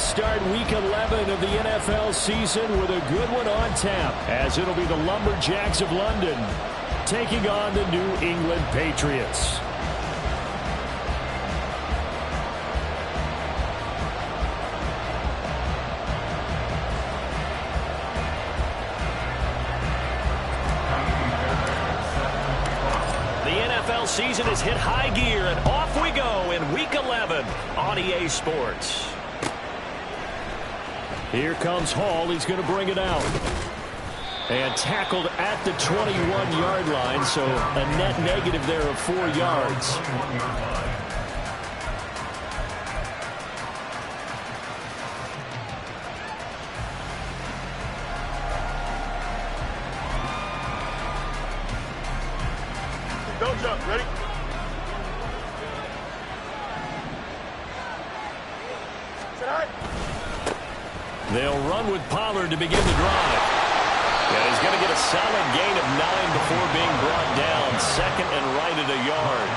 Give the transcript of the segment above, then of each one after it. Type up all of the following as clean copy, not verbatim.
start week 11 of the NFL season with a good one on tap, as it'll be the Lumberjacks of London taking on the New England Patriots. Season has hit high gear, and off we go in Week 11 on EA Sports. Here comes Hall. He's going to bring it out. And tackled at the 21-yard line, so a net negative there of 4 yards. Don't jump. Ready? They'll run with Pollard to begin the drive. Yeah, he's going to get a solid gain of 9 before being brought down. Second and right at a yard.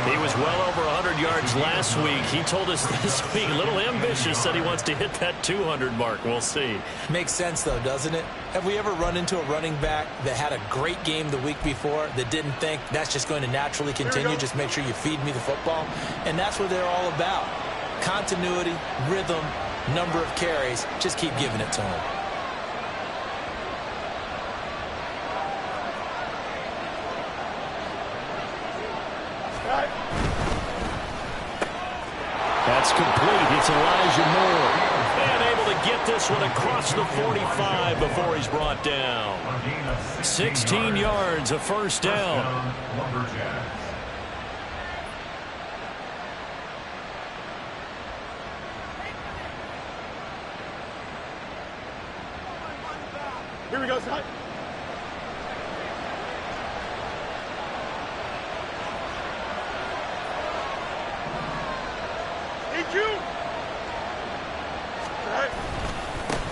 He was well over 100 yards last week. He told us this week, a little ambitious, said he wants to hit that 200 mark. We'll see. Makes sense, though, doesn't it? Have we ever run into a running back that had a great game the week before that didn't think that's just going to naturally continue? Just make sure you feed me the football. And that's what they're all about. Continuity, rhythm, number of carries. Just keep giving it to him. That's complete. It's Elijah Moore. And able to get this one across the 45 before he's brought down. 16 yards, a first down. Here we go, Scott.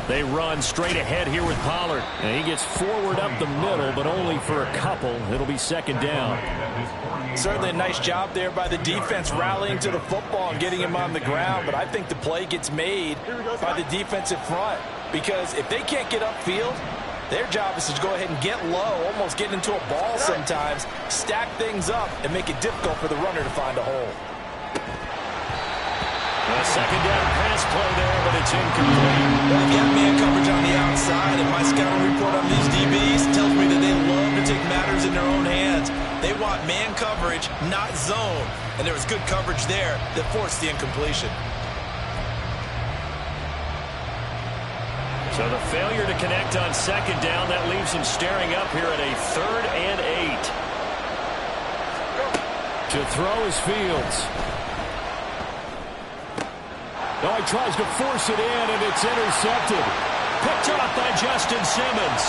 They run straight ahead here with Pollard. And he gets forward up the middle, but only for a couple. It'll be second down. Certainly a nice job there by the defense rallying to the football and getting him on the ground. But I think the play gets made by the defensive front. Because if they can't get upfield, their job is to go ahead and get low, almost get into a ball sometimes, stack things up, and make it difficult for the runner to find a hole. A second down pass play there, but it's incomplete. Well, you got man coverage on the outside, and my scouting report on these DBs tells me that they love to take matters in their own hands. They want man coverage, not zone. And there was good coverage there that forced the incompletion. So the failure to connect on second down, that leaves him staring up here at a 3rd and 8. To throw is Fields. Oh, he tries to force it in, and it's intercepted. Picked off by Justin Simmons.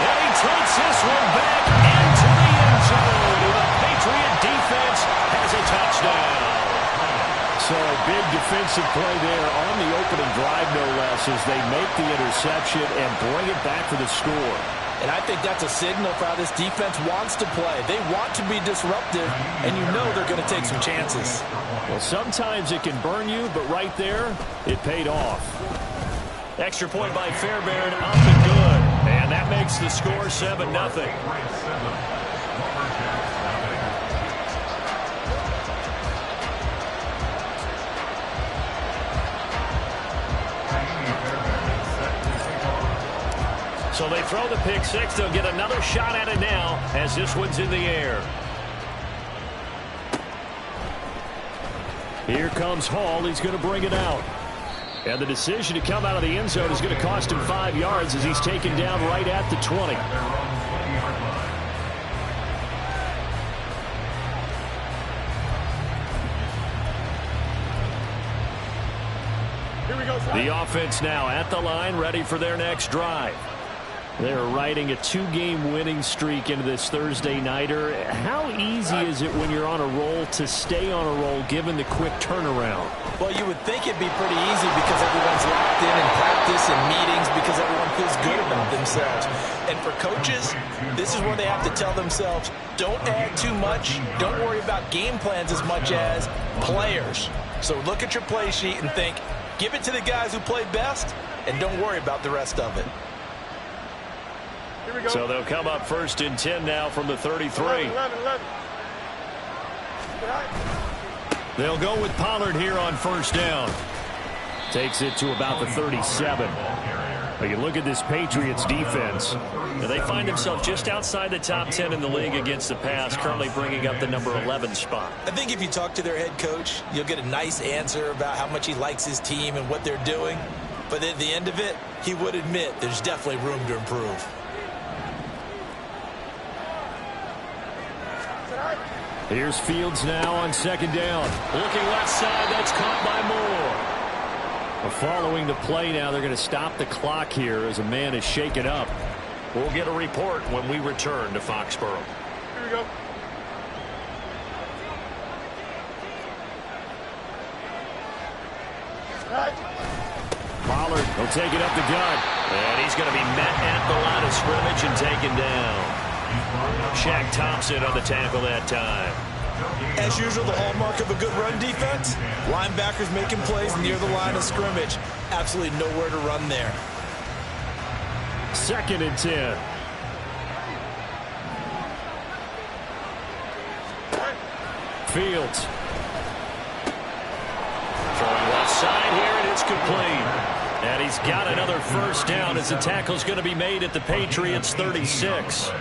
And he takes this one back into the end zone. The Patriot defense has a touchdown. So a big defensive play there on the opening drive, no less, as they make the interception and bring it back for the score. And I think that's a signal for how this defense wants to play. They want to be disruptive, and you know they're going to take some chances. Well, sometimes it can burn you, but right there, it paid off. Extra point by Fairbairn, up and good. And that makes the score 7-0. So they throw the pick six. They'll get another shot at it now as this one's in the air. Here comes Hall. He's going to bring it out. And the decision to come out of the end zone is going to cost him 5 yards as he's taken down right at the 20. Here we go, the offense now at the line, ready for their next drive. They're riding a 2-game winning streak into this Thursday nighter. How easy is it when you're on a roll to stay on a roll given the quick turnaround? Well, you would think it'd be pretty easy because everyone's locked in practice and meetings because everyone feels good about themselves. And for coaches, this is where they have to tell themselves, don't add too much. Don't worry about game plans as much as players. So look at your play sheet and think, give it to the guys who played best, and don't worry about the rest of it. Here we go. So they'll come up 1st and 10 now from the 33. 11. They'll go with Pollard here on 1st down. Takes it to about the 37. But you look at this Patriots defense. Now they find themselves just outside the top 10 in the league against the pass, currently bringing up the number 11 spot. I think if you talk to their head coach, you'll get a nice answer about how much he likes his team and what they're doing. But at the end of it, he would admit there's definitely room to improve. Here's Fields now on 2nd down. Looking left side, that's caught by Moore. Well, following the play now, they're going to stop the clock here as a man is shaken up. We'll get a report when we return to Foxborough. Here we go. Pollard will take it up the gut. And he's going to be met at the line of scrimmage and taken down. Shaq Thompson on the tackle that time. As usual, the hallmark of a good run defense, linebackers making plays near the line of scrimmage. Absolutely nowhere to run there. 2nd and 10. Fields. Throwing left side here, and it's complete. And he's got another 1st down as the tackle's going to be made at the Patriots 36.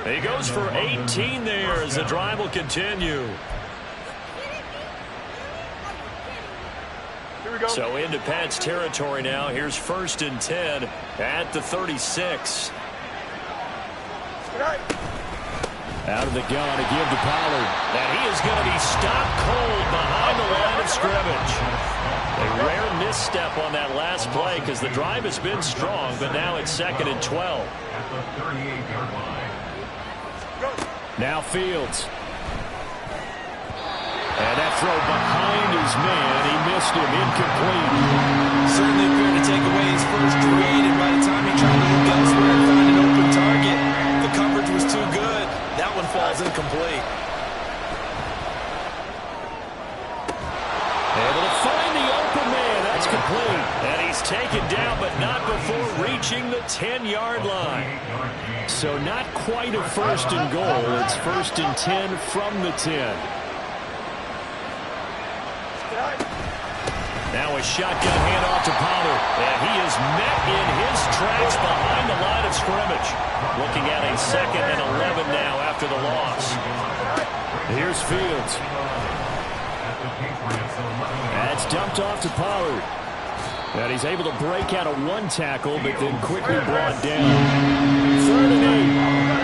He goes for 18 there as the drive will continue. Here we go. So into Pat's territory now. Here's 1st and 10 at the 36. Out of the gun to give to Pollard. And he is going to be stopped cold behind the line of scrimmage. A rare misstep on that last play because the drive has been strong, but now it's 2nd and 12. Now Fields. And that throw behind his man. He missed him. Incomplete. Certainly appeared to take away his first read, and by the time he tried to look elsewhere and find an open target, the coverage was too good. That one falls incomplete. Able to find the open man. That's complete. And he's taken down, but not before reaching the 10-yard line. So not quite a 1st and goal. It's 1st and 10 from the 10. Now a shotgun handoff to Pollard. And he is met in his tracks behind the line of scrimmage. Looking at a 2nd and 11 now after the loss. Here's Fields. That's dumped off to Pollard. And he's able to break out of one tackle, but then quickly brought down. 3rd and 8.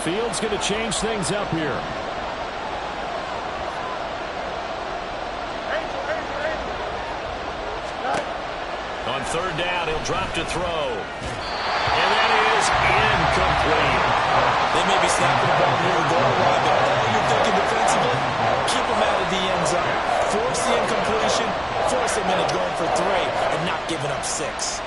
Fields going to change things up here. On 3rd down, he'll drop to throw. And that is incomplete. They may be snapping the ball near the goal line, but all you're thinking defensively, keep them out of the end zone. Force the incompletion, force them into going for 3, and not giving up 6.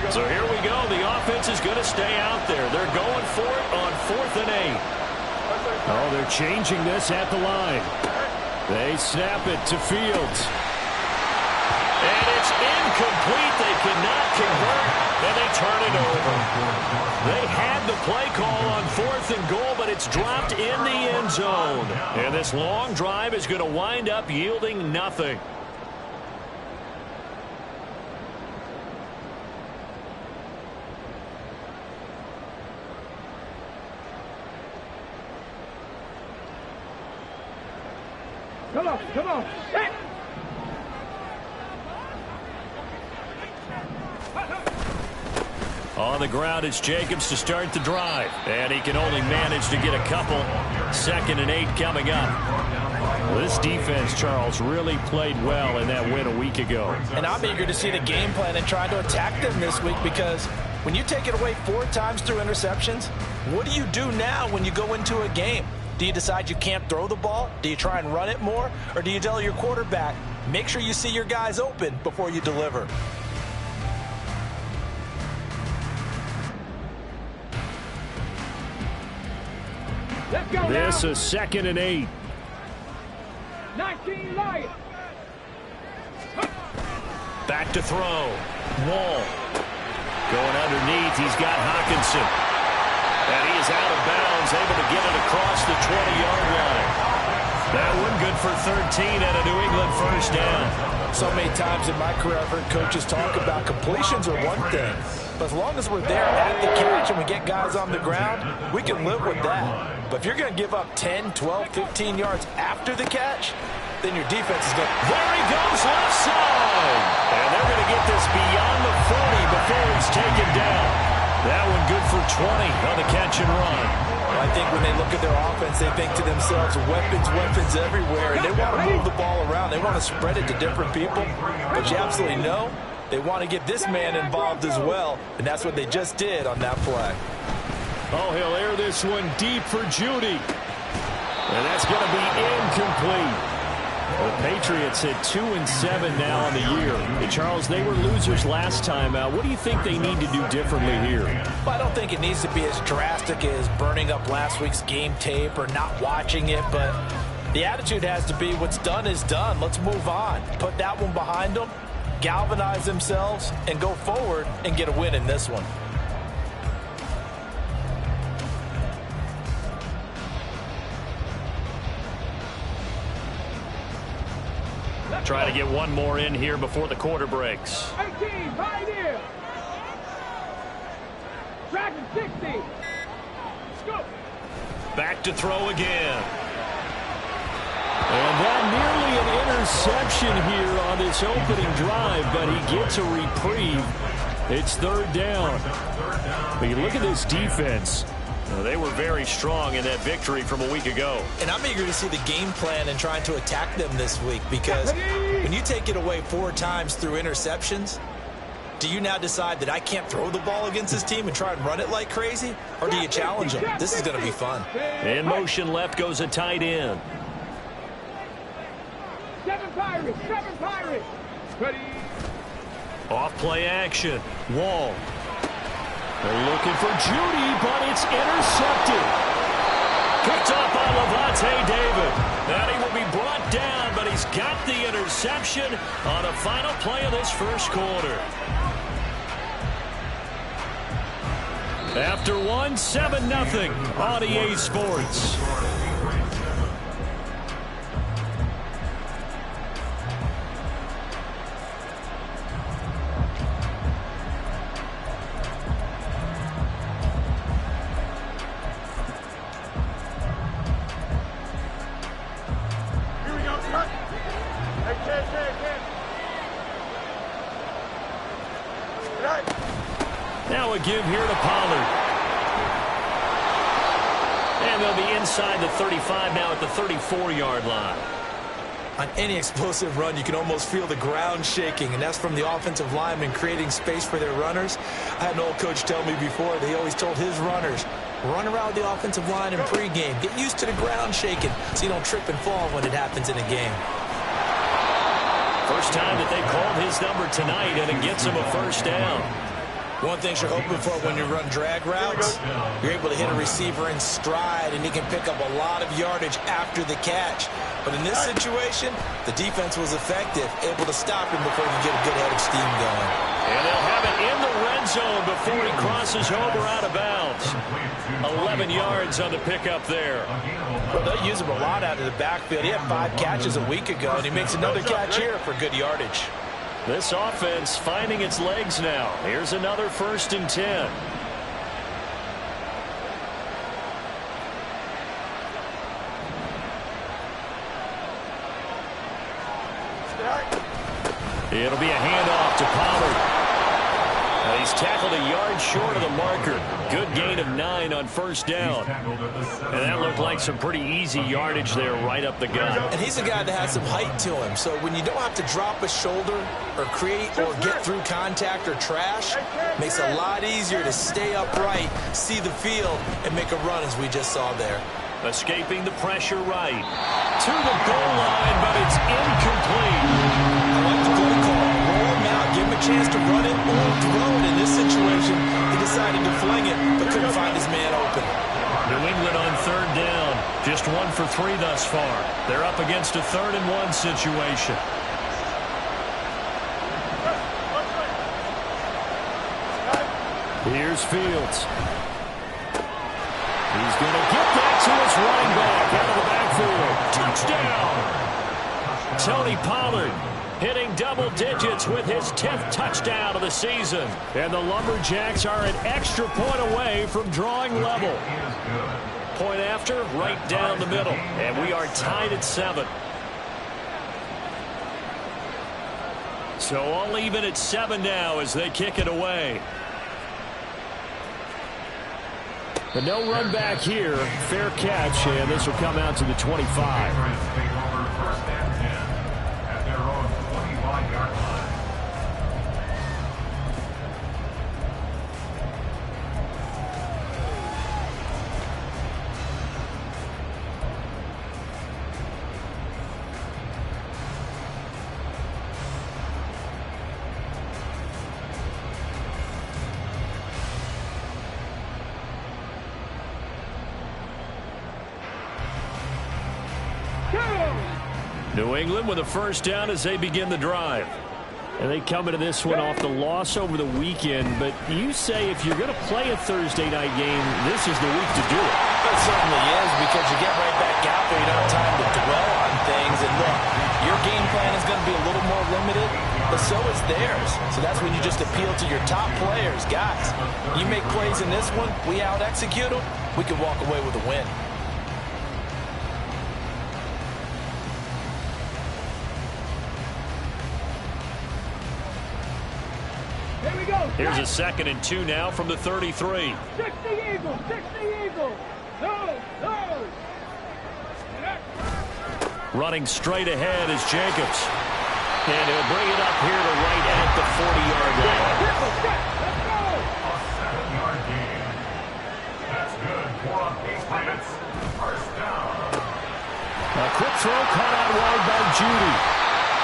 So here we go. The offense is going to stay out there. They're going for it on 4th and 8. Oh, they're changing this at the line. They snap it to Fields. And it's incomplete. They cannot convert, and they turn it over. They had the play call on 4th and goal, but it's dropped in the end zone. And this long drive is going to wind up yielding nothing. Come on. Hey. On the ground, it's Jacobs to start the drive. And he can only manage to get a couple. 2nd and 8 coming up. Well, this defense, Charles, really played well in that win a week ago. And I'm eager to see the game plan and try to attack them this week, because when you take it away 4 times through interceptions, what do you do now when you go into a game? Do you decide you can't throw the ball? Do you try and run it more? Or do you tell your quarterback, make sure you see your guys open before you deliver? Let's go This now. is 2nd and 8. 19 Lions. Back to throw. Wall. Going underneath. He's got Hawkinson. And he is out of bounds, able to get it across the 20-yard line. That one good for 13 and a New England first down. So many times in my career, I've heard coaches talk about completions are one thing. But as long as we're there at the catch and we get guys on the ground, we can live with that. But if you're going to give up 10, 12, 15 yards after the catch, then your defense is going to... There he goes, left side. And they're going to get this beyond the 40 before he's taken down. That one good for 20 on the catch and run. I think when they look at their offense, they think to themselves, weapons, weapons everywhere. And they want to move the ball around. They want to spread it to different people. But you absolutely know they want to get this man involved as well. And that's what they just did on that play. Oh, he'll air this one deep for Judy. And that's going to be incomplete. The Patriots at 2-7 now on the year. And Charles, they were losers last time out. What do you think they need to do differently here? Well, I don't think it needs to be as drastic as burning up last week's game tape or not watching it, but the attitude has to be what's done is done. Let's move on. Put that one behind them, galvanize themselves, and go forward and get a win in this one. Try to get one more in here before the quarter breaks. 18, Pioneer. Dragon 60. Scoop. Back to throw again. And that nearly an interception here on this opening drive, but he gets a reprieve. It's 3rd down. But you look at this defense. They were very strong in that victory from a week ago. And I'm eager to see the game plan and trying to attack them this week, because when you take it away 4 times through interceptions, do you now decide that I can't throw the ball against this team and try and run it like crazy? Or do you challenge them? This is going to be fun. In motion left goes a tight end. 7 Pirates. 7 Pirates. Ready. Off play action. Wall. They're looking for Judy, but it's intercepted. Picked off by Levante David. And he will be brought down, but he's got the interception on the final play of this first quarter. After one, 7-0 on EA Sports. Now a give here to Pollard. And they'll be inside the 35 now at the 34-yard line. On any explosive run, you can almost feel the ground shaking, and that's from the offensive linemen creating space for their runners. I had an old coach tell me before, they always told his runners, run around the offensive line in pregame. Get used to the ground shaking so you don't trip and fall when it happens in a game. First time that they've called his number tonight, and it gets him a first down. One thing you're hoping for when you run drag routes, you're able to hit a receiver in stride, and he can pick up a lot of yardage after the catch. But in this situation, the defense was effective, able to stop him before he could get a good head of steam going. And they'll have it in the red zone before he crosses over out of bounds. 11 yards on the pickup there. Well, they'll use him a lot out of the backfield. He had 5 catches a week ago, and he makes another catch here for good yardage. This offense finding its legs now. Here's another 1st and 10. It'll be a handoff to Pollard. He's tackled a yard short of the marker. Good gain of 9 on first down. And that looked like some pretty easy yardage there right up the gut. And he's a guy that has some height to him. So when you don't have to drop a shoulder or create or get through contact or trash, makes it a lot easier to stay upright, see the field, and make a run as we just saw there. Escaping the pressure right. To the goal line, but it's incomplete. I like the play call. Roll him out, give him a chance to run it or throw it. In this situation, he decided to fling it, but couldn't find his man open. New England on third down. Just 1 for 3 thus far. They're up against a 3rd-and-1 situation. Here's Fields. He's going to get that to his running back out of the backfield. Touchdown! Tony Pollard hitting double digits with his 10th touchdown of the season. And the Lumberjacks are an extra point away from drawing level. Point after, right down the middle. And we are tied at 7. So all even at 7 now as they kick it away. But no run back here. Fair catch, and this will come out to the 25. New England with a first down as they begin the drive. And they come into this one off the loss over the weekend. But you say if you're going to play a Thursday night game, this is the week to do it. It certainly is, because you get right back out there. You don't have time to dwell on things. And look, your game plan is going to be a little more limited, but so is theirs. So that's when you just appeal to your top players. Guys, you make plays in this one, we out-execute them, we can walk away with a win. Here's a 2nd and 2 now from the 33. 60 Eagles, 60 Eagles. No. Running straight ahead is Jacobs. And he'll bring it up here to right at the 40-yard line. Let's go. A 7-yard gain. That's good. 4 on base limits. First down. A quick throw caught out wide by Judy.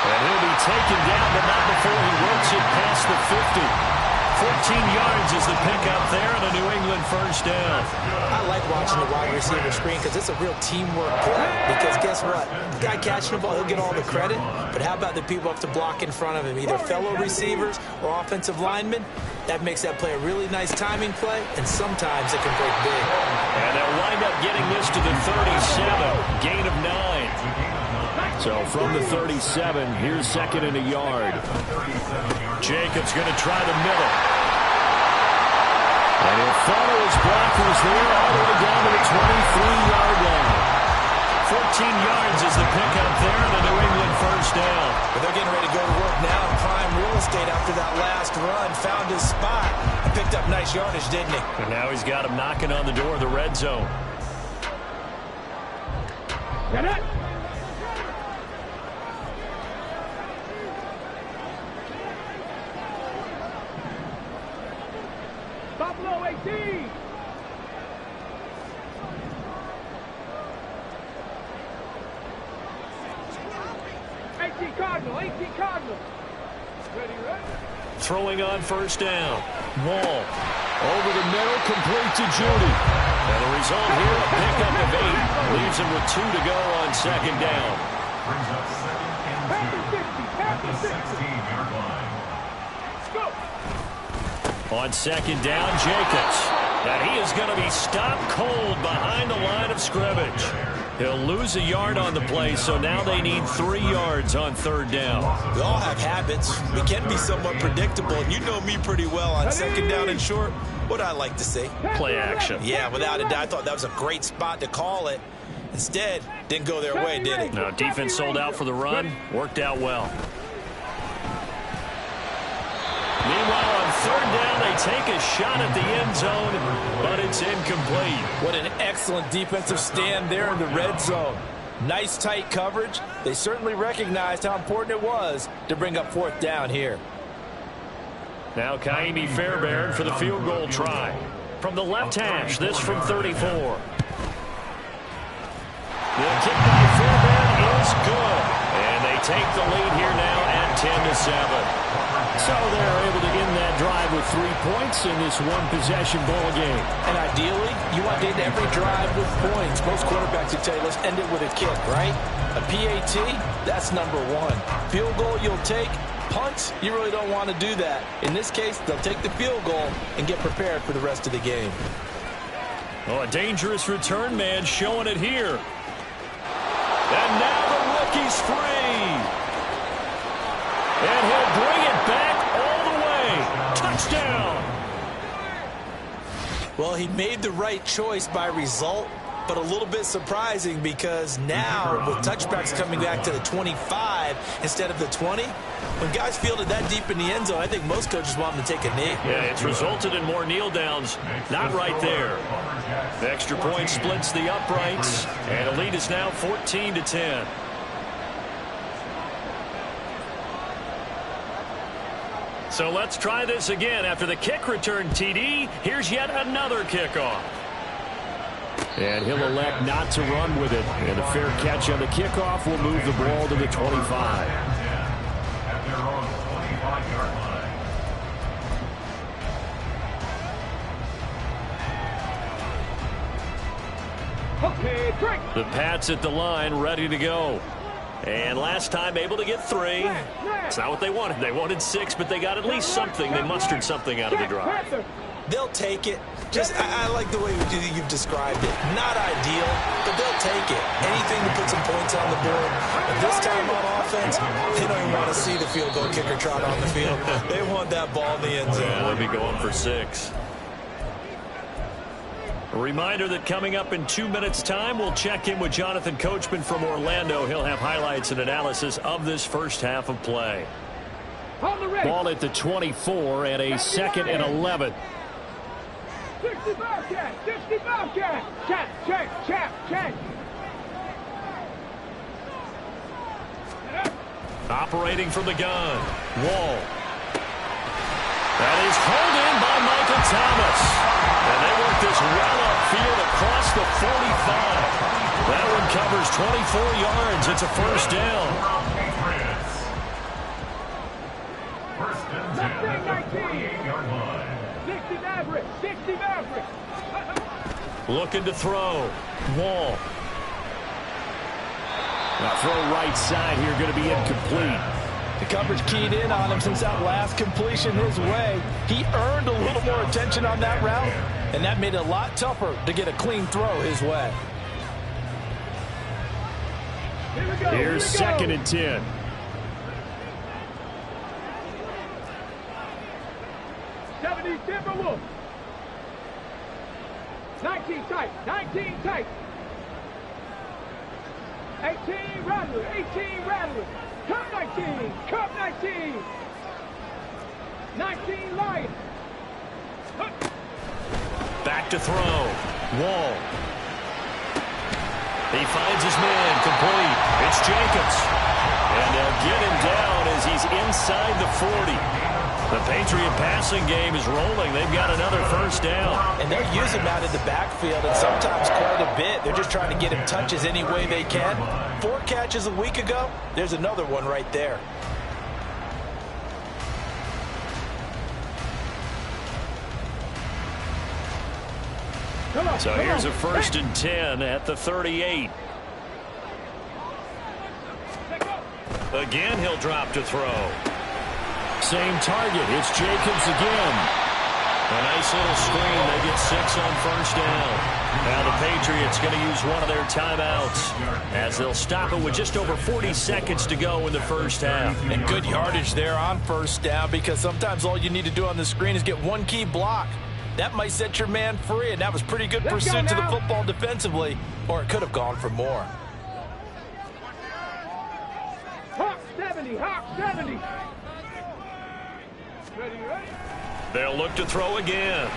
And he'll be taken down, but not before he works it past the 50. 14 yards is the pickup there, and a New England first down. I like watching the wide receiver screen because it's a real teamwork play. Because guess what? The guy catching the ball, he'll get all the credit. But how about the people up to block in front of him, either fellow receivers or offensive linemen? That makes that play a really nice timing play, and sometimes it can break big. And they'll wind up getting this to the 37, gain of 9. So from the 37, here's 2nd and a yard. Jacobs going to try the middle. And he'll follow his blockers there all the way down to the 23-yard line. 14 yards is the pickup there, the New England first down. But they're getting ready to go to work now in prime real estate after that last run. Found his spot and picked up nice yardage, didn't he? And now he's got him knocking on the door of the red zone. Get it. Buffalo 18. Cardinal. Ready. Throwing on first down. Wall. Over the middle, complete to Judy. And the result here, a pickup of 8. Leaves him with 2 to go on 2nd down. Brings up 2nd and 2 at the 16-yard line. Let's go. On 2nd down, Jacobs. And he is going to be stopped cold behind the line of scrimmage. He'll lose a yard on the play, so now they need 3 yards on 3rd down. We all have habits. We can be somewhat predictable, and you know me pretty well on 2nd down and short. What I like to see. Play action. Yeah, without a doubt, I thought that was a great spot to call it. Instead, didn't go their way, did it? No, defense sold out for the run. Worked out well. Meanwhile, on 3rd down, they take a shot at the end zone, but it's incomplete. What an excellent defensive stand there in the red zone. Nice tight coverage. They certainly recognized how important it was to bring up 4th down here. Now Kaimi Fairbairn for the field goal try. From the left hash, this from 34. The kick by Foreman is good. And they take the lead here now at 10-7. So they're able to end that drive with 3 points in this one-possession ball game. And ideally, you want to end every drive with points. Most quarterbacks would tell you, let's end it with a kick, right? A PAT, that's number one. Field goal you'll take. Punts, you really don't want to do that. In this case, they'll take the field goal and get prepared for the rest of the game. Oh, a dangerous return man showing it here. And now the rookie's free. And he'll bring it back all the way. Touchdown. Well, he made the right choice by result, but a little bit surprising because now with touchbacks coming back to the 25 instead of the 20, when guys fielded that deep in the end zone, I think most coaches want them to take a knee. Yeah, it's resulted in more kneel downs. Not right there. The extra point splits the uprights, and the lead is now 14-10. So let's try this again. After the kick return TD, here's yet another kickoff. And he'll elect not to run with it. And a fair catch on the kickoff will move the ball to the 25. At their own 25-yard line. Okay, drink. The Pats at the line, ready to go. And last time able to get 3. It's not what they wanted. They wanted 6, but they got at least something. They mustered something out of the drive. They'll take it. I like the way you've described it. Not ideal, but they'll take it. Anything to put some points on the board. But this time on offense, they don't even want to see the field goal kicker trot on the field. They want that ball in the end zone. Yeah, they'll be going for 6. A reminder that coming up in 2 minutes' time, we'll check in with Jonathan Coachman from Orlando. He'll have highlights and analysis of this first half of play. Ball at the 24 and a 2nd and 11. 60 Bobcat! 60 Bobcat! Check! Operating from the gun. Wall. That is hauled in by Michael Thomas. And they work this well upfield across the 45. That one covers 24 yards. It's a first down. First and 10 at the 48-yard line. 60 Maverick! 60 Maverick! Looking to throw. Wall. Now throw right side here, going to be incomplete. The coverage keyed in on him since that last completion his way. He earned a little more attention on that route, and that made it a lot tougher to get a clean throw his way. Here's 2nd and 10. Timberwolves. 19 tight. 19 tight. 18 Rattler. 18 Rattler. Cup 19. Cup 19. 19 Lions. Back to throw. Wall. He finds his man. Complete. It's Jacobs. And they'll get him down as he's inside the 40. The Patriot passing game is rolling. They've got another first down. And they're using him out in the backfield, and sometimes quite a bit. They're just trying to get him touches any way they can. 4 catches a week ago. There's another one right there. So here's a 1st and 10 at the 38. Again, he'll drop to throw. Same target. It's Jacobs again. A nice little screen. They get 6 on first down. Now the Patriots going to use one of their timeouts as they'll stop it with just over 40 seconds to go in the first half. And good yardage there on first down, because sometimes all you need to do on the screen is get one key block. That might set your man free, and that was pretty good pursuit to the football defensively, or it could have gone for more. Hawk 70. Hawk 70. Ready? They'll look to throw again.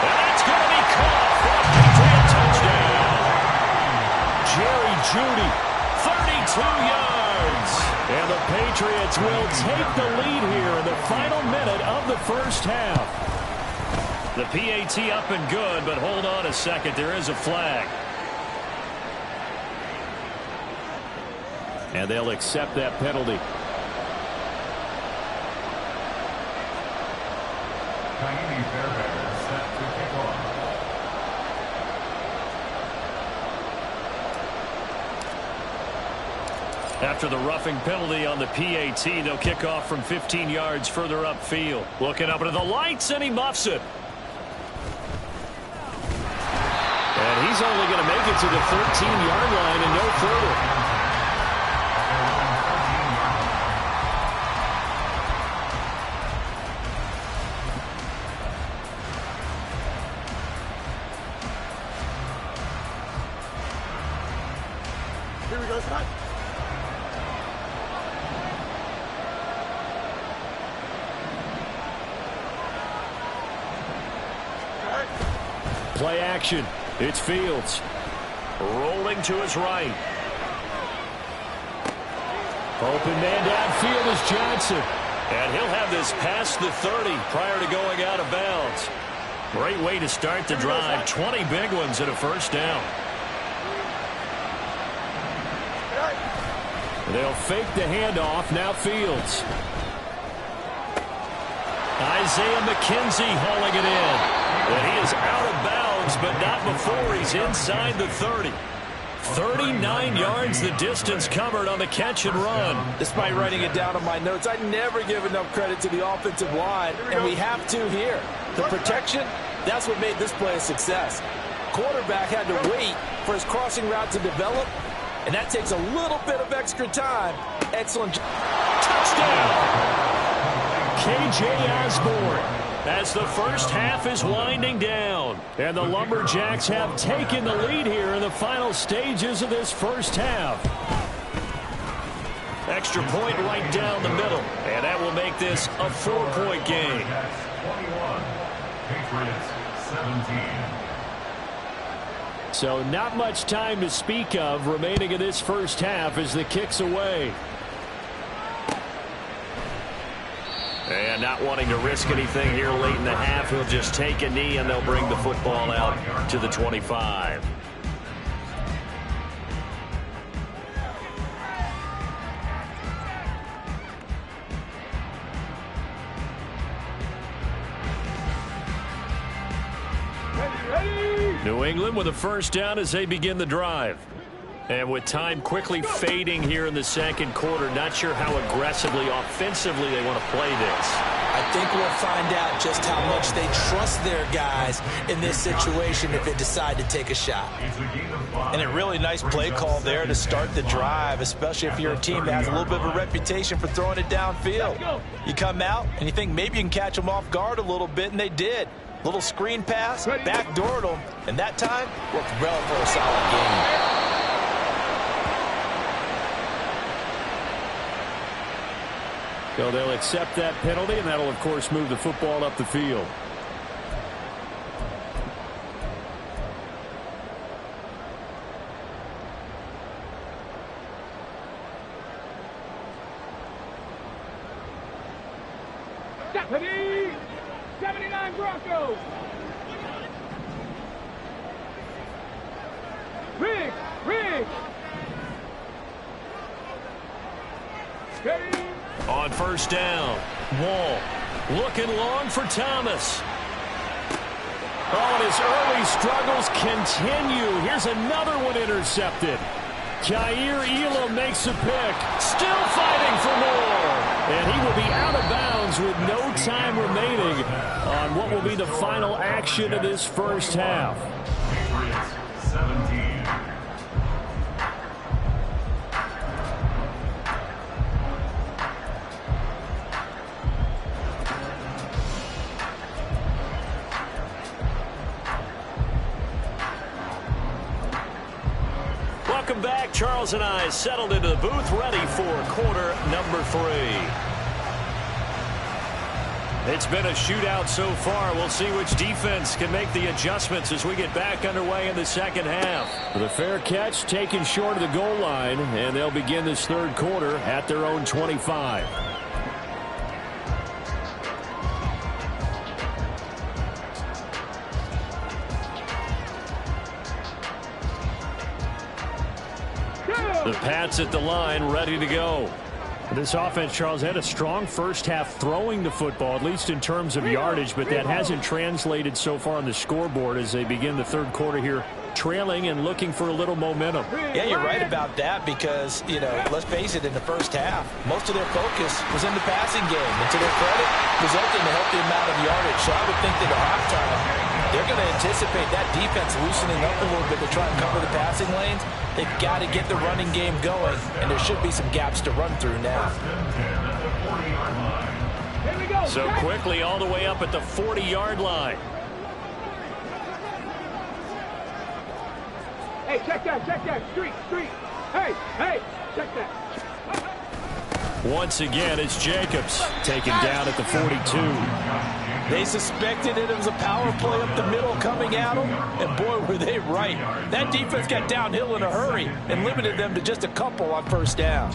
And that's going to be caught for a Patriot touchdown. Jerry Jeudy, 32 yards. And the Patriots will take the lead here in the final minute of the first half. The PAT up and good, but hold on a second. There is a flag. And they'll accept that penalty. Set to kick off. After the roughing penalty on the PAT, they'll kick off from 15 yards further upfield. Looking up into the lights, and he muffs it. And he's only going to make it to the 13-yard line and no further. Here we go, Scott. Play action. It's Fields. Rolling to his right. Open man downfield is Johnson. And he'll have this past the 30 prior to going out of bounds. Great way to start the drive. 20 big ones and a first down. They'll fake the handoff. Now Fields. Isaiah McKenzie hauling it in. And he is out of bounds, but not before he's inside the 30. 39 yards the distance covered on the catch and run. Despite writing it down on my notes, I never give enough credit to the offensive line, and we have to here. The protection, that's what made this play a success. Quarterback had to wait for his crossing route to develop, and that takes a little bit of extra time. Excellent. Touchdown! KJ Osborne. As the first half is winding down. And the Lumberjacks have taken the lead here in the final stages of this first half. Extra point right down the middle. And that will make this a 4-point game. 21. Patriots 17. So not much time to speak of remaining in this first half as the kick's away. And not wanting to risk anything here late in the half, he'll just take a knee and they'll bring the football out to the 25. New England with a first down as they begin the drive. And with time quickly fading here in the second quarter, not sure how aggressively, offensively they want to play this. I think we'll find out just how much they trust their guys in this situation if they decide to take a shot. And a really nice play call there to start the drive, especially if you're a team that has a little bit of a reputation for throwing it downfield. You come out and you think maybe you can catch them off guard a little bit, and they did. Little screen pass, backdoored them, and that time worked well for a solid game. So they'll accept that penalty, and that'll, of course, move the football up the field. Deputy 79 Broncos. Riggs. Steady. On first down, Wall looking long for Thomas. Oh, and his early struggles continue. Here's another one intercepted. Kaiir Elam makes a pick. Still fighting for more. And he will be out of bounds with no time remaining on what will be the final action of this first half. Patriots 17. Welcome back. Charles and I settled into the booth, ready for quarter number 3. It's been a shootout so far. We'll see which defense can make the adjustments as we get back underway in the second half. The fair catch taken short of the goal line, and they'll begin this third quarter at their own 25. The Pats at the line, ready to go. This offense, Charles, had a strong first half throwing the football, at least in terms of yardage, but that hasn't translated so far on the scoreboard as they begin the third quarter here, trailing and looking for a little momentum. Yeah, you're right about that because, you know, let's face it, in the first half, most of their focus was in the passing game. And to their credit, resulted in a healthy amount of yardage. So I would think that at halftime, they're going to anticipate that defense loosening up a little bit to try and cover the passing lanes. They've got to get the running game going, and there should be some gaps to run through now. So quickly all the way up at the 40-yard line. Hey, check that. Street. Hey, check that. Once again, it's Jacobs taken down at the 42. They suspected it was a power play up the middle coming at them, and boy, were they right. That defense got downhill in a hurry and limited them to just a couple on first down.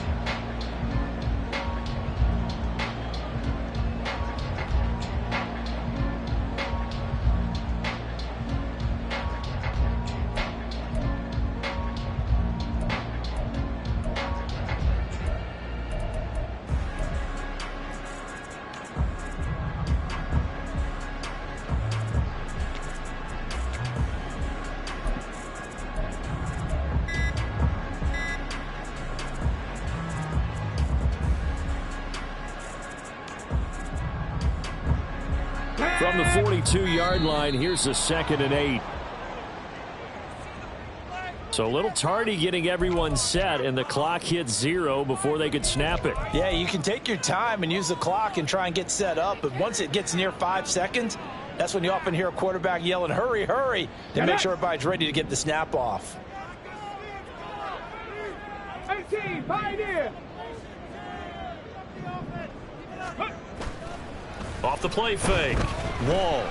From the 42-yard line, here's the 2nd and 8. So a little tardy getting everyone set, and the clock hit 0 before they could snap it. Yeah, you can take your time and use the clock and try and get set up, but once it gets near 5 seconds, that's when you often hear a quarterback yelling, hurry, hurry, to make sure everybody's ready to get the snap off. 18, Pioneer. Off the play fake. Wall.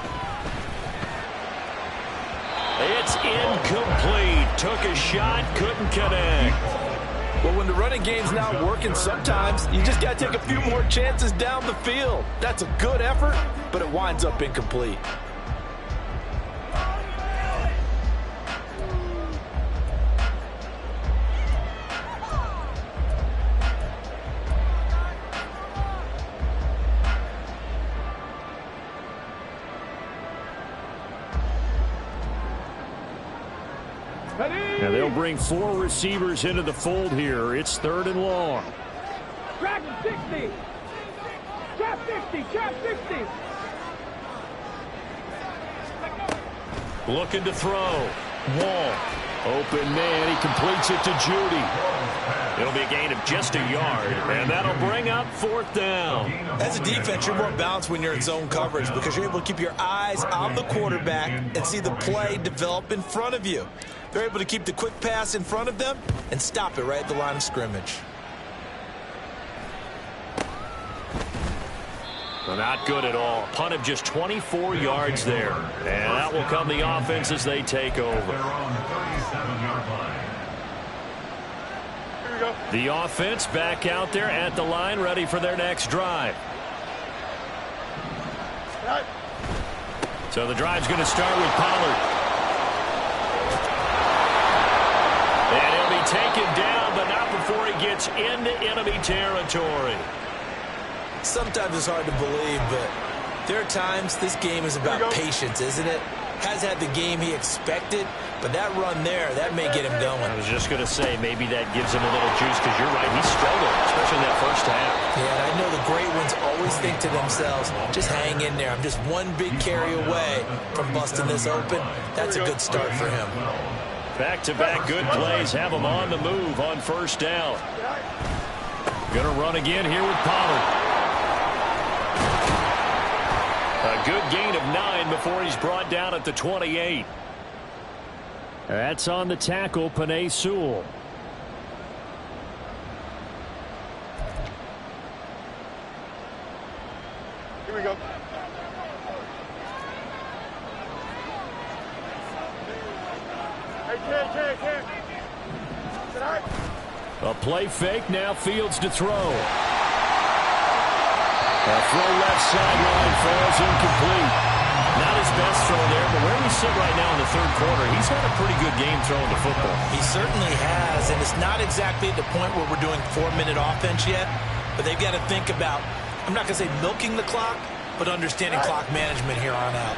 It's incomplete. Took a shot, couldn't connect. Well, when the running game's not working, sometimes you just got to take a few more chances down the field. That's a good effort, but it winds up incomplete. Now they'll bring 4 receivers into the fold here. It's 3rd and long. Track 60. Trap 60. Looking to throw. Wall. Open man. He completes it to Judy. It'll be a gain of just a yard, and that'll bring up 4th down. As a defense, you're more balanced when you're in zone coverage because you're able to keep your eyes on the quarterback and see the play develop in front of you. They're able to keep the quick pass in front of them and stop it right at the line of scrimmage. Well, not good at all. Punt of just 24 yards there. And that will come the offense as they take over. The offense back out there at the line, ready for their next drive. So the drive's going to start with Pollard. And he'll be taken down, but not before he gets into enemy territory. Sometimes it's hard to believe, but there are times this game is about patience, isn't it? Has had the game he expected, but that run there, that may get him going. I was just going to say, maybe that gives him a little juice, because you're right, he struggled, especially in that first half. Yeah, and I know the great ones always think to themselves, just hang in there. I'm just one big carry away from busting this open. That's a good start for him. Back-to-back good plays have him on the move on first down. Going to run again here with Pollard. A good gain of 9 before he's brought down at the 28. That's on the tackle, Penei Sewell. Here we go. Hey, A play fake, now Fields to throw. A throw left sideline falls incomplete. Not his best throw there, but where we sit right now in the third quarter, he's had a pretty good game throwing the football. He certainly has, and it's not exactly at the point where we're doing 4-minute offense yet, but they've got to think about, I'm not going to say milking the clock, but understanding clock management here on out.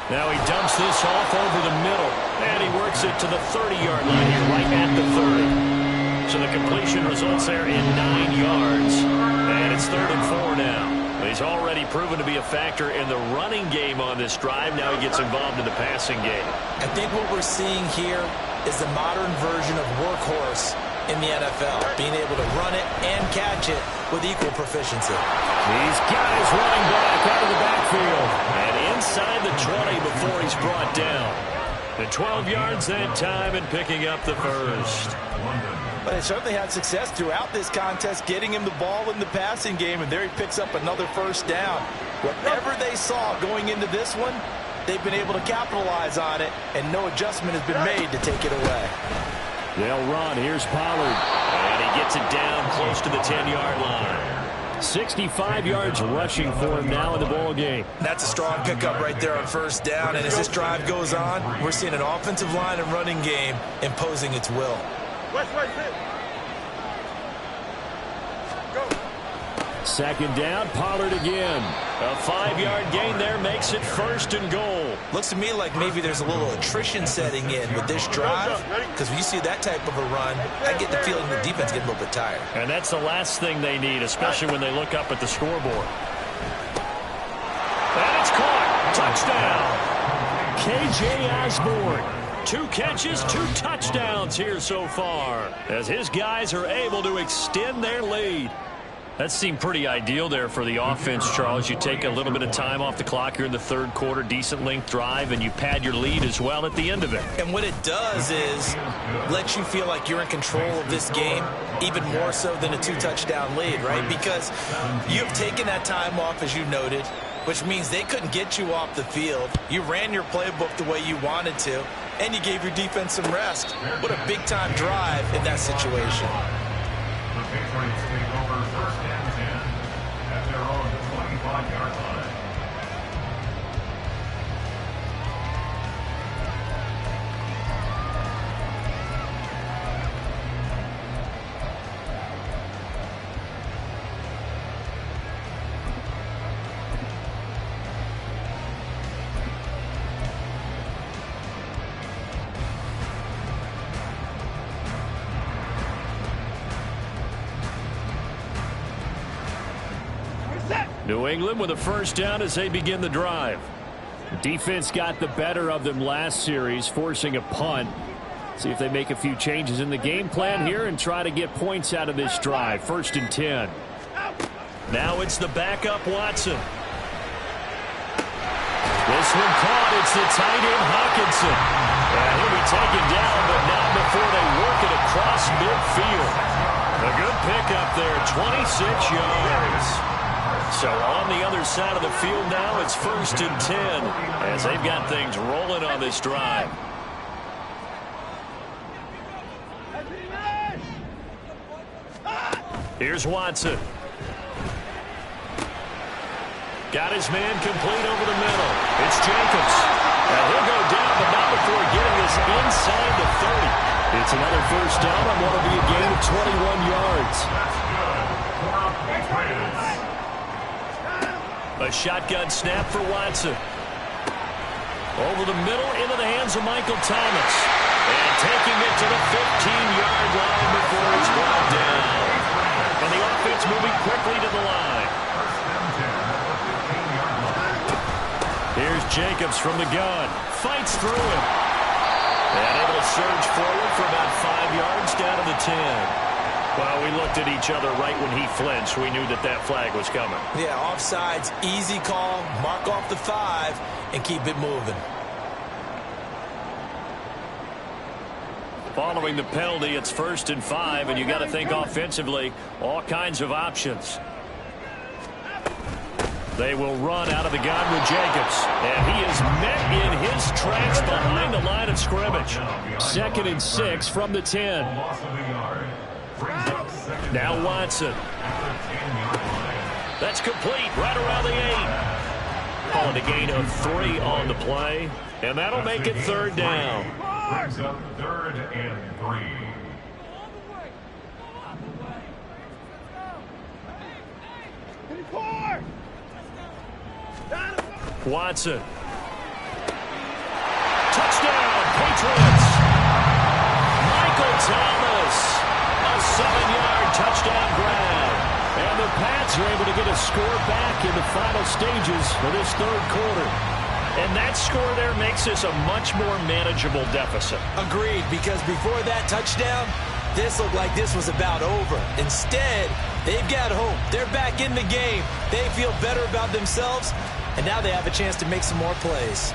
Now he dumps this off over the middle, and he works it to the 30-yard line here, right at the 30. So the completion results there in 9 yards, and it's 3rd and 4 now. He's already proven to be a factor in the running game on this drive. Now he gets involved in the passing game. I think what we're seeing here is the modern version of workhorse in the NFL, being able to run it and catch it with equal proficiency. He's got his running back out of the backfield, and inside the 20 before he's brought down. And 12 yards that time and picking up the first. But they certainly had success throughout this contest, getting him the ball in the passing game, and there he picks up another first down. Whatever they saw going into this one, they've been able to capitalize on it, and no adjustment has been made to take it away. They'll run. Here's Pollard. And he gets it down close to the 10-yard line. 65 yards rushing for him now in the ball game. That's a strong pickup right there on first down, and as this drive goes on, we're seeing an offensive line and running game imposing its will. Second down, Pollard again. A 5-yard gain there makes it 1st and goal. Looks to me like maybe there's a little attrition setting in with this drive, because when you see that type of a run, I get the feeling the defense gets a little bit tired. And that's the last thing they need, especially when they look up at the scoreboard. And it's caught. Touchdown. K.J. Osborne. 2 catches, 2 touchdowns here so far, as his guys are able to extend their lead. That seemed pretty ideal there for the offense, Charles. You take a little bit of time off the clock here in the third quarter, decent length drive, and you pad your lead as well at the end of it. And what it does is lets you feel like you're in control of this game, even more so than a 2-touchdown lead, right? Because you've taken that time off, as you noted, which means they couldn't get you off the field. You ran your playbook the way you wanted to, and you gave your defense some rest. What a big-time drive in that situation. The Patriots take over 1st and 10 at their own 25-yard line. New England with a first down as they begin the drive. Defense got the better of them last series, forcing a punt. See if they make a few changes in the game plan here and try to get points out of this drive. 1st and 10. Now it's the backup Watson. This one caught. It's the tight end Hawkinson. And he'll be taken down, but not before they work it across midfield. A good pickup there, 26 yards. So on the other side of the field now, it's 1st and 10 as they've got things rolling on this drive. Here's Watson. Got his man complete over the middle. It's Jacobs. And he'll go down, but not before getting this inside the 30. It's another first down on what will be a gain of 21 yards. A shotgun snap for Watson. Over the middle, into the hands of Michael Thomas. And taking it to the 15-yard line before it's brought down. And the offense moving quickly to the line. Here's Jacobs from the gun. Fights through it. And able to surge forward for about 5 yards down to the 10. Well, we looked at each other right when he flinched. We knew that that flag was coming. Yeah, offsides, easy call, mark off the 5, and keep it moving. Following the penalty, it's 1st and 5, and you got to think offensively, all kinds of options. They will run out of the gun with Jacobs. And he is met in his tracks behind the line of scrimmage. 2nd and 6 from the 10. Now Watson. That's complete right around the 8. Calling a gain of 3 on the play, and that'll make it third down. Brings up 3rd and 3. Watson. Touchdown, Patriots. Michael Thomas. A 7-yard touchdown grab. And the Pats are able to get a score back in the final stages of this third quarter. And that score there makes this a much more manageable deficit. Agreed, because before that touchdown, this looked like this was about over. Instead, they've got hope. They're back in the game. They feel better about themselves, and now they have a chance to make some more plays.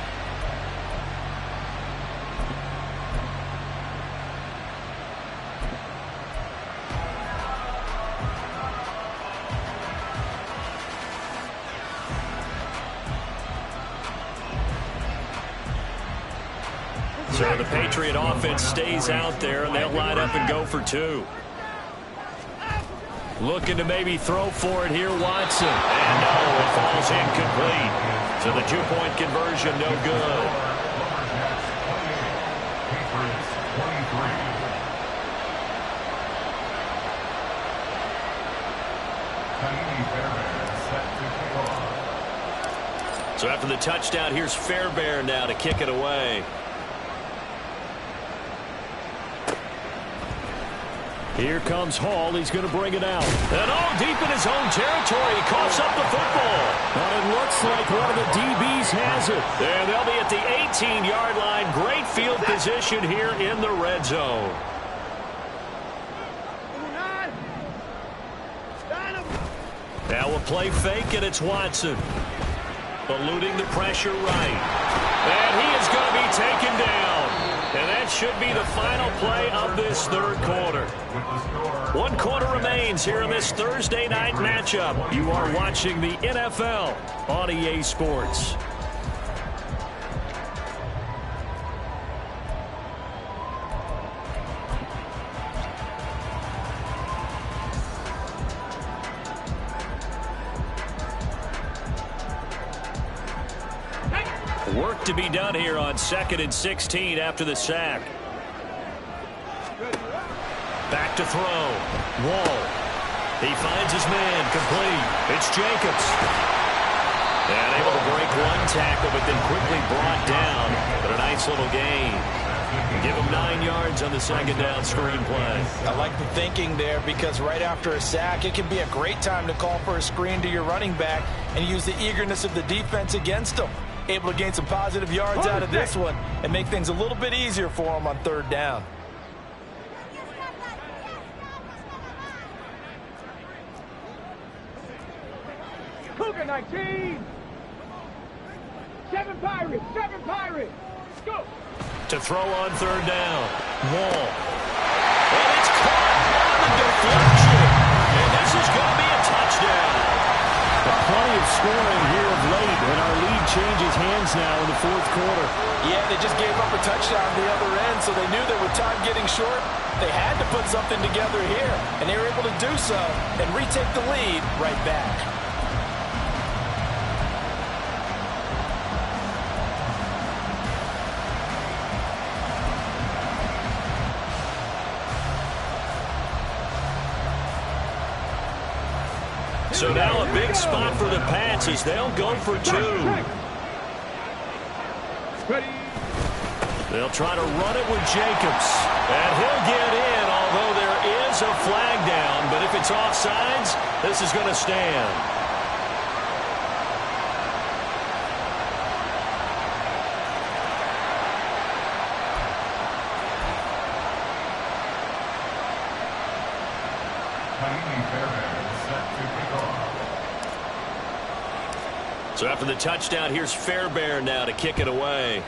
So the Patriot offense stays out there, and they'll line up and go for 2. Looking to maybe throw for it here, Watson. And no, it falls incomplete. So the 2-point conversion, no good. So after the touchdown, here's Fairbairn now to kick it away. Here comes Hall. He's going to bring it out. And all deep in his own territory. He coughs up the football. And it looks like one of the DBs has it. And they'll be at the 18-yard line. Great field position here in the red zone. Now a play fake, and it's Watson. Eluding the pressure right. And he is going to be taken down. And that should be the final play of this third quarter. 1 quarter remains here in this Thursday night matchup. You are watching the NFL on EA Sports. Work to be done here on 2nd and 16 after the sack. Back to throw. Wall. He finds his man. Complete. It's Jacobs. And able to break one tackle, but then quickly brought down. But a nice little gain. Give him 9 yards on the 2nd down screen play. I like the thinking there, because right after a sack, it can be a great time to call for a screen to your running back and use the eagerness of the defense against him. Able to gain some positive yards out of this one and make things a little bit easier for him on 3rd down. Cougar 19. 7 Pirates. 7 Pirates. Go. To throw on 3rd down. Wall. And it's caught on the deflection. And this is going to be a touchdown. Plenty of scoring here of late, and our lead changes hands now in the 4th quarter. Yeah, they just gave up a touchdown the other end, so they knew that with time getting short, they had to put something together here, and they were able to do so and retake the lead right back. So now a big spot for the Pats as they'll go for 2. They'll try to run it with Jacobs. And he'll get in, although there is a flag down. But if it's offsides, this is going to stand. So after the touchdown, here's Fairbairn now to kick it away.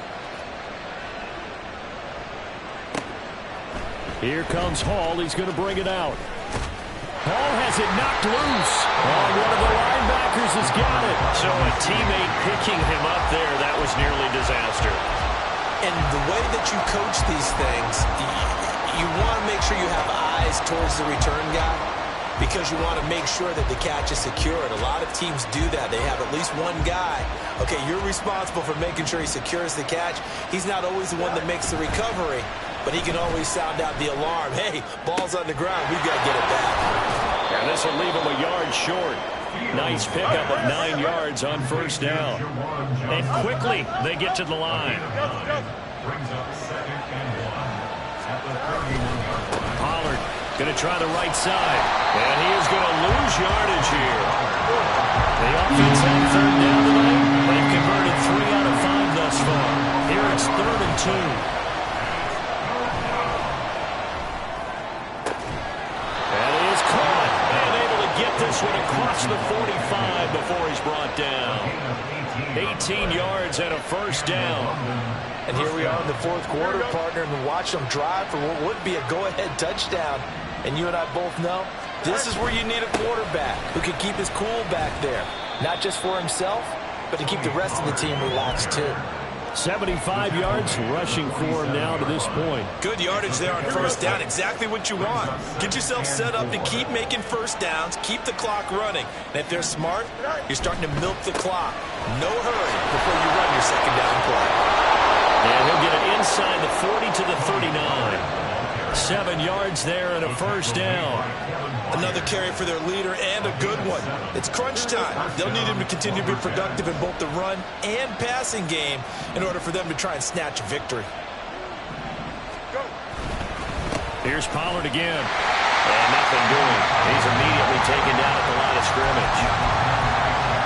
Here comes Hall. He's going to bring it out. Hall has it knocked loose. Oh, one of the linebackers has got it. So a teammate picking him up there, that was nearly disaster. And the way that you coach these things, you want to make sure you have eyes towards the return guy. because you want to make sure that the catch is secured. A lot of teams do that. They have at least one guy. Okay, you're responsible for making sure he secures the catch. He's not always the one that makes the recovery, but he can always sound out the alarm. Hey, ball's on the ground. We've got to get it back. And this will leave him a yard short. Nice pickup of 9 yards on first down. And quickly they get to the line. Brings up 2nd and 1 at the 31-yard line. Pollard going to try the right side. And he is going to lose yardage here. The offense had 3rd down tonight. They've converted 3 out of 5 thus far. Here it's 3rd and 2. This one across the 45 before he's brought down. 18 yards and a first down. And here we are in the 4th quarter, partner, and watch them drive for what would be a go-ahead touchdown. And you and I both know this is where you need a quarterback who can keep his cool back there. Not just for himself, but to keep the rest of the team relaxed too. 75 yards rushing for him now to this point. Good yardage there on first down. Exactly what you want. Get yourself set up to keep making first downs, keep the clock running. And if they're smart, you're starting to milk the clock. No hurry before you run your 2nd down play. And he'll get it inside the 40 to the 39. 7 yards there and a first down. Another carry for their leader and a good one. It's crunch time. They'll need him to continue to be productive in both the run and passing game in order for them to try and snatch a victory. Here's Pollard again. And nothing doing. He's immediately taken down at the line of scrimmage.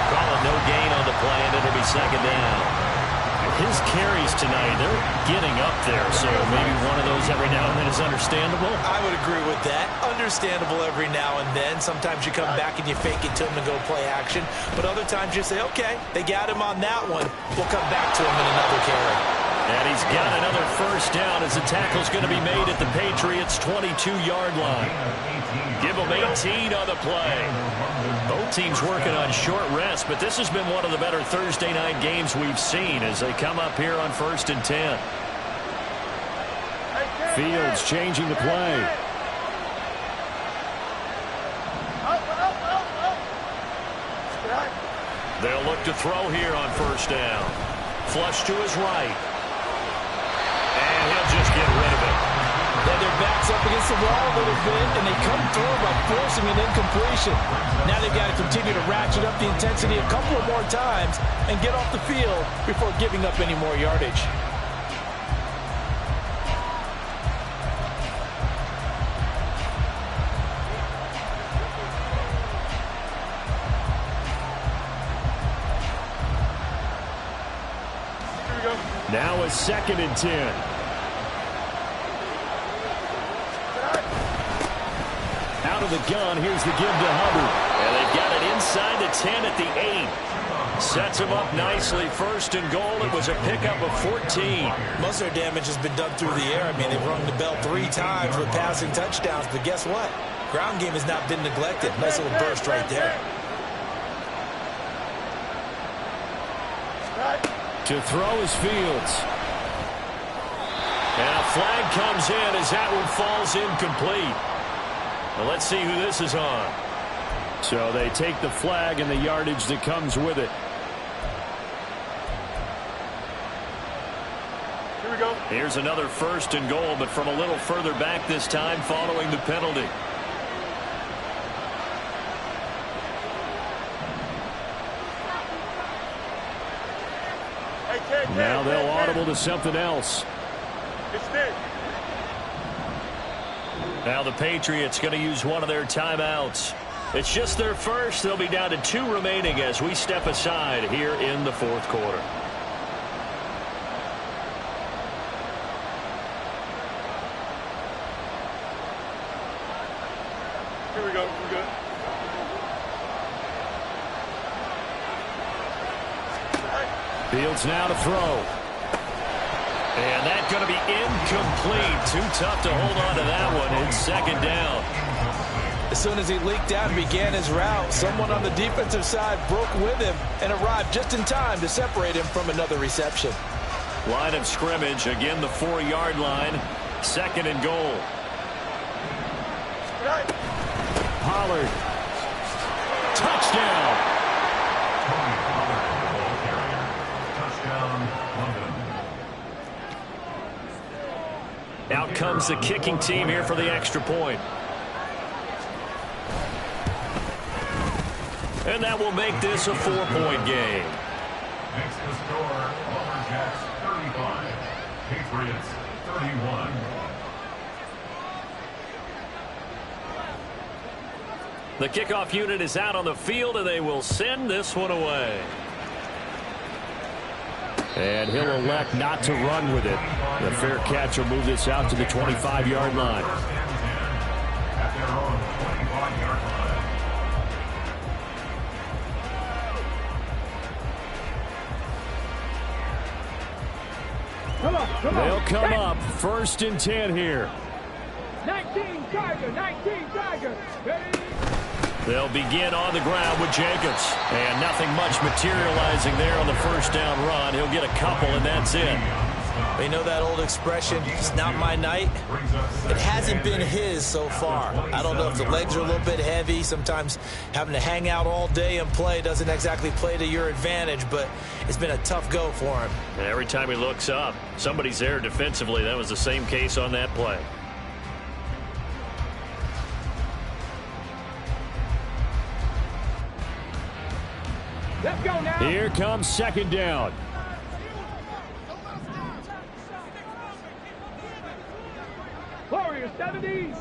Calling no gain on the play, and it'll be 2nd down. His carries tonight, they're getting up there, so maybe one of those every now and then is understandable. I would agree with that. Understandable every now and then. Sometimes you come back and you fake it to him and go play action. But other times you say, okay, they got him on that one. We'll come back to him in another carry. And he's got another first down as the tackle's going to be made at the Patriots' 22-yard line. Give him 18 on the play. Both teams working on short rest, but this has been one of the better Thursday night games we've seen as they come up here on 1st and 10. Fields changing the play. They'll look to throw here on first down. Flush to his right. And he'll just get rid of it. Then their backs up against the wall a little bit, and they come through by forcing an incompletion. Now they've got to continue to ratchet up the intensity a couple of more times and get off the field before giving up any more yardage. Now a 2nd and 10. Out of the gun, here's the give to Hubbard. And they've got it inside the 10 at the 8. Sets him up nicely. 1st and goal. It was a pickup of 14. Most of their damage has been done through the air. I mean, they've rung the bell 3 times with passing touchdowns. But guess what? Ground game has not been neglected. Nice little burst right there. To throw is Fields. And a flag comes in as that one falls incomplete. Well, let's see who this is on. So they take the flag and the yardage that comes with it. Here we go. Here's another 1st and goal, but from a little further back this time following the penalty. Now they'll audible to something else. Now the Patriots going to use one of their timeouts. It's just their first. They'll be down to 2 remaining as we step aside here in the 4th quarter. Here we go. We're good. Fields now to throw. And that's going to be incomplete. Too tough to hold on to that one. It's 2nd down. As soon as he leaked out and began his route, someone on the defensive side broke with him and arrived just in time to separate him from another reception. Line of scrimmage, again the 4-yard line. 2nd and goal. Pollard. Touchdown. Tony Pollard, the ball carrier. Touchdown, London. Out comes the kicking team here for the extra point. And that will make this a 4-point game. Makes the score Lumberjacks 35, Patriots 31. The kickoff unit is out on the field, and they will send this one away. And he'll elect not to run with it. The fair catch will move this out to the 25-yard line. At their own 25-yard line. Come on. They'll come up 1st and 10 here. 19 Tiger. Ready? They'll begin on the ground with Jacobs. And nothing much materializing there on the first down run. He'll get a couple, and that's it. You know that old expression, it's not my night? It hasn't been his so far. I don't know if the legs are a little bit heavy. Sometimes having to hang out all day and play doesn't exactly play to your advantage, but it's been a tough go for him. And every time he looks up, somebody's there defensively. That was the same case on that play. Let's go now. Here comes 2nd down. Warriors 70.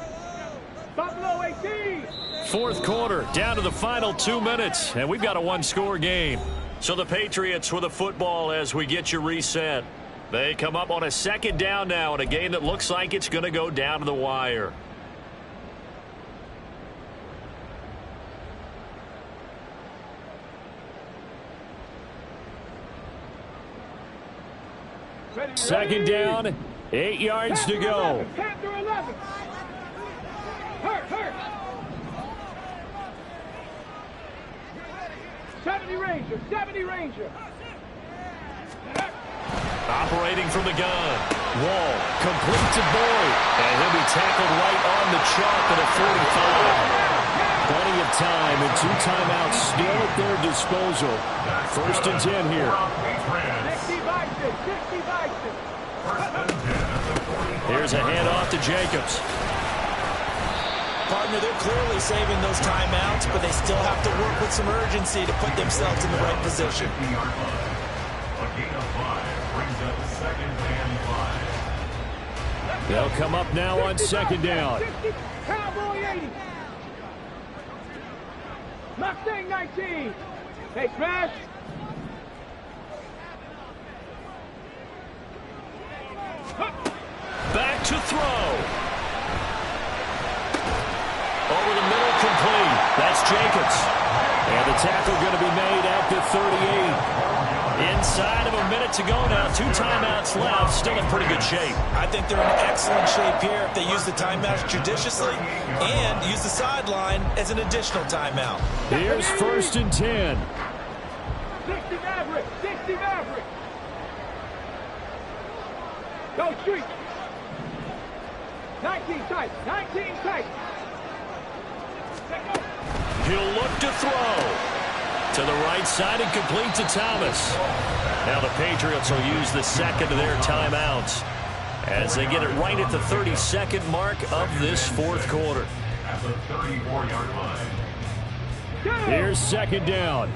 Buffalo 18. 4th quarter, down to the final 2 minutes, and we've got a one-score game. So the Patriots with the football as we get you reset. They come up on a 2nd down now in a game that looks like it's going to go down to the wire. Ready, 2nd down, 8 yards to go. Panther 11. Hurt. 70 Ranger. Operating from the gun. Wall complete to Boyd. And he'll be tackled right on the chalk at a 45. Plenty of time and 2 timeouts still at their disposal. 1st and 10 here. 60 Bison. Here's a handoff to Jacobs. Partner, they're clearly saving those timeouts, but they still have to work with some urgency to put themselves in the right position. A gain of 5 brings up 2nd and 5. They'll come up now on 2nd down. 60, Cowboy 80. Mustang 19. Hey, Crash. Back to throw. Over the middle, complete. That's Jacobs. And the tackle going to be made at the 38. Inside of a minute to go now. 2 timeouts left. Still in pretty good shape. I think they're in excellent shape here if they use the timeouts judiciously and use the sideline as an additional timeout. Here's 1st and 10. 60 Maverick. Go street. 19 tight. He'll look to throw. To the right side and complete to Thomas. Now the Patriots will use the 2nd of their timeouts as they get it right at the 32nd mark of this 4th quarter. At the 34-yard line. Here's 2nd down.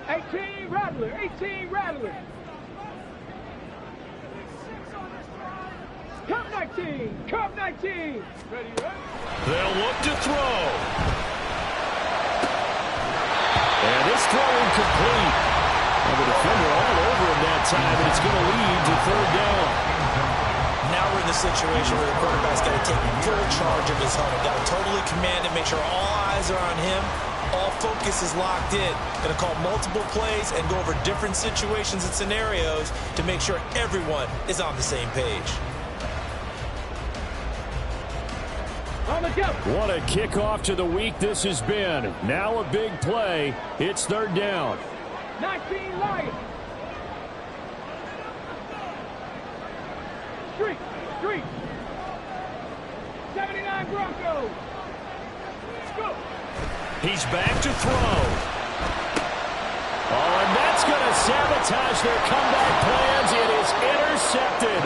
18 Rattler. Cup 19. Ready? They'll look to throw. And this throw incomplete. And the defender all over him that time, and it's going to lead to 3rd down. Now we're in the situation where the quarterback's got to take full charge of his huddle. Got to totally command it, make sure all eyes are on him. All focus is locked in. Going to call multiple plays and go over different situations and scenarios to make sure everyone is on the same page. What a kickoff to the week this has been. Now a big play. It's 3rd down. 19 Lions. Street. Red Broncos. Go. He's back to throw. Oh, and that's going to sabotage their comeback plans. It is intercepted.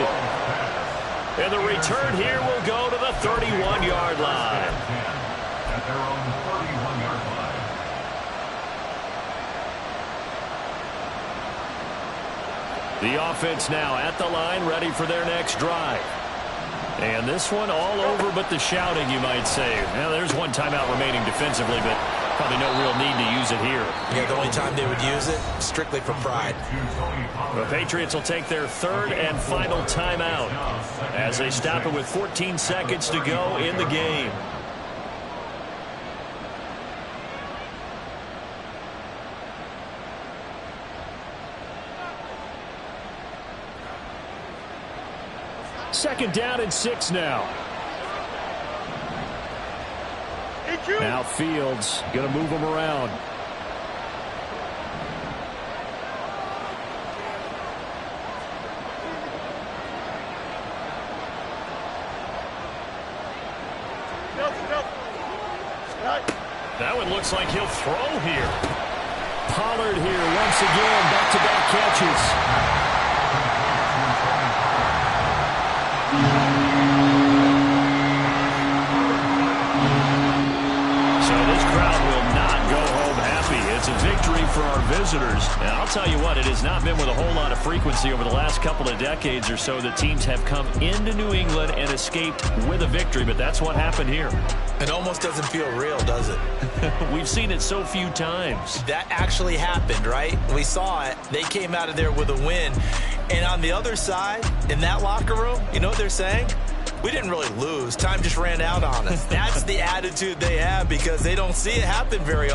And the return here will go to the 31-yard line. At their own 31-yard line. The offense now at the line, ready for their next drive. And this one all over but the shouting, you might say. Now, there's one timeout remaining defensively, but probably no real need to use it here. Yeah, the only time they would use it, strictly for pride. The Patriots will take their third and final timeout as they stop it with 14 seconds to go in the game. Second down and 6 now. Now Fields going to move him around. That one looks like he'll throw here. Pollard here once again, back-to-back catches. It's a victory for our visitors. And I'll tell you what, it has not been with a whole lot of frequency over the last couple of decades or so that teams have come into New England and escaped with a victory, but that's what happened here. It almost doesn't feel real, does it? We've seen it so few times. That actually happened, right? We saw it. They came out of there with a win. And on the other side, in that locker room, you know what they're saying? We didn't really lose. Time just ran out on us. That's the attitude they have because they don't see it happen very often.